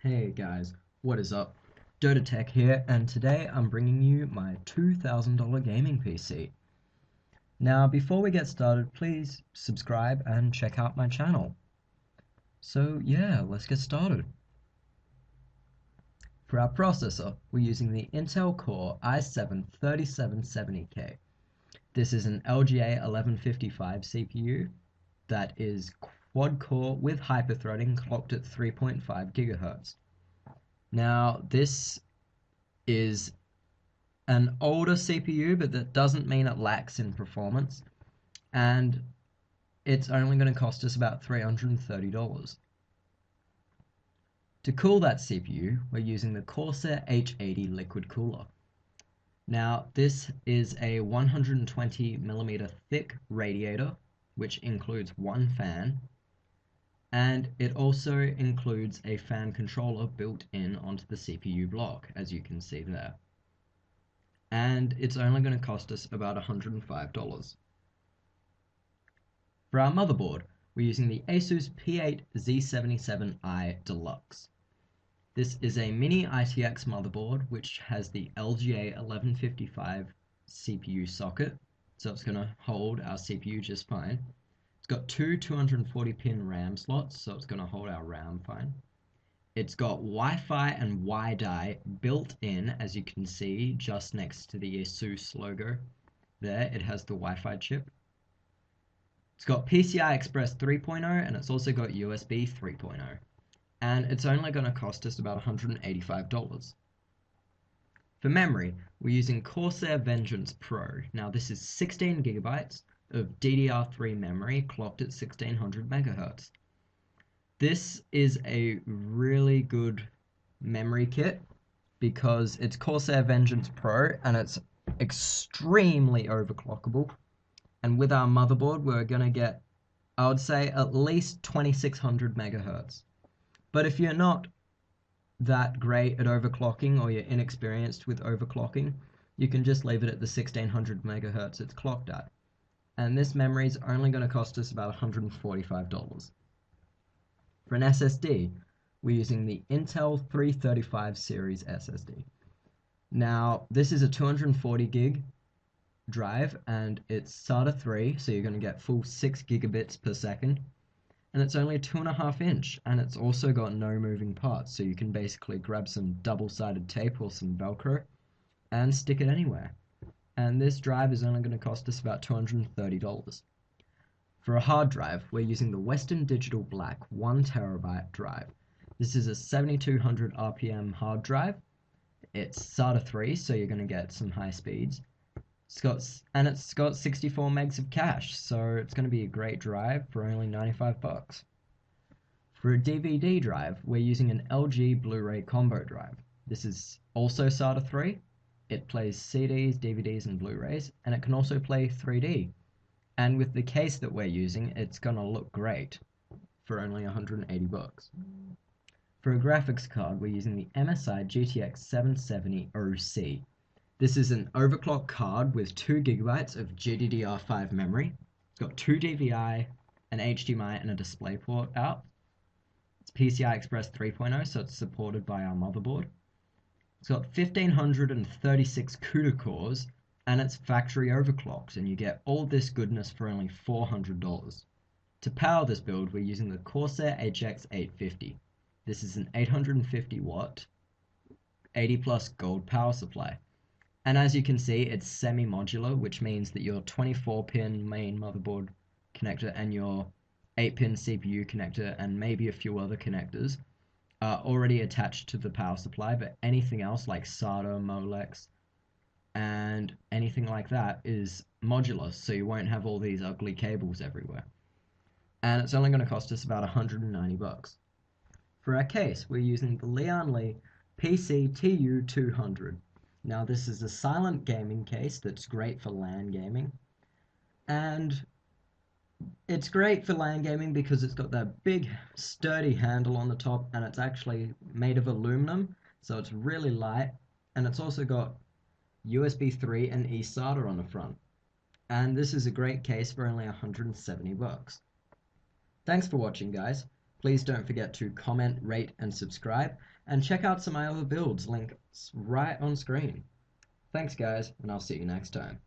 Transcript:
Hey guys, what is up? Dota Tech here, and today I'm bringing you my $2,000 gaming PC. Now, before we get started, please subscribe and check out my channel. So yeah, let's get started. For our processor, we're using the Intel Core i7-3770K. This is an LGA 1155 CPU that is quad-core with hyperthreading clocked at 3.5 GHz. Now, this is an older CPU, but that doesn't mean it lacks in performance, and it's only going to cost us about $330. To cool that CPU, we're using the Corsair H80 liquid cooler. Now, this is a 120mm thick radiator, which includes one fan, and it also includes a fan controller built in onto the CPU block, as you can see there. And it's only going to cost us about $105. For our motherboard, we're using the ASUS P8Z77i Deluxe. This is a mini ITX motherboard which has the LGA 1155 CPU socket, so it's going to hold our CPU just fine. It's got two 240-pin RAM slots, so it's going to hold our RAM fine. It's got Wi-Fi and WiDi built in, as you can see just next to the ASUS logo. There, it has the Wi-Fi chip. It's got PCI Express 3.0 and it's also got USB 3.0. And it's only going to cost us about $185. For memory, we're using Corsair Vengeance Pro. Now this is 16 gigabytes of DDR3 memory clocked at 1600 megahertz. This is a really good memory kit because it's Corsair Vengeance Pro and it's extremely overclockable. And with our motherboard, we're going to get, I would say, at least 2600 megahertz. But if you're not that great at overclocking or you're inexperienced with overclocking, you can just leave it at the 1600 megahertz it's clocked at. And this memory is only going to cost us about $145. For an SSD, we're using the Intel 335 series SSD. Now, this is a 240 gig drive and it's SATA 3, so you're going to get full 6 gigabits per second, and it's only a 2.5 inch, and it's also got no moving parts, so you can basically grab some double-sided tape or some Velcro and stick it anywhere. And this drive is only going to cost us about $230. For a hard drive, we're using the Western Digital Black 1TB drive. This is a 7200 RPM hard drive. It's SATA 3, so you're going to get some high speeds. It's got 64 megs of cache, so it's going to be a great drive for only 95 bucks. For a DVD drive, we're using an LG Blu-ray combo drive. This is also SATA 3. It plays CDs, DVDs, and Blu-rays, and it can also play 3D. And with the case that we're using, it's going to look great for only 180 bucks. For a graphics card, we're using the MSI GTX 770 OC. This is an overclock card with 2 gigabytes of GDDR5 memory. It's got 2 DVI, an HDMI, and a DisplayPort out. It's PCI Express 3.0, so it's supported by our motherboard. It's got 1536 CUDA cores, and it's factory overclocked, and you get all this goodness for only $400. To power this build, we're using the Corsair HX850. This is an 850 watt, 80 plus gold power supply. And as you can see, it's semi-modular, which means that your 24-pin main motherboard connector and your 8-pin CPU connector and maybe a few other connectors are already attached to the power supply, but anything else like SATA, Molex, and anything like that is modular, so you won't have all these ugly cables everywhere. And it's only going to cost us about 190 bucks. For our case, we're using the Lian Li PC TU200. Now this is a silent gaming case that's great for LAN gaming, and it's great for LAN gaming because it's got that big sturdy handle on the top and it's actually made of aluminum, so it's really light, and it's also got USB 3 and eSATA on the front. And this is a great case for only 170 bucks. Thanks for watching, guys. Please Please don't forget to comment, rate, and subscribe, and check out some of my other builds, links right on screen. Thanks, guys, and I'll see you next time.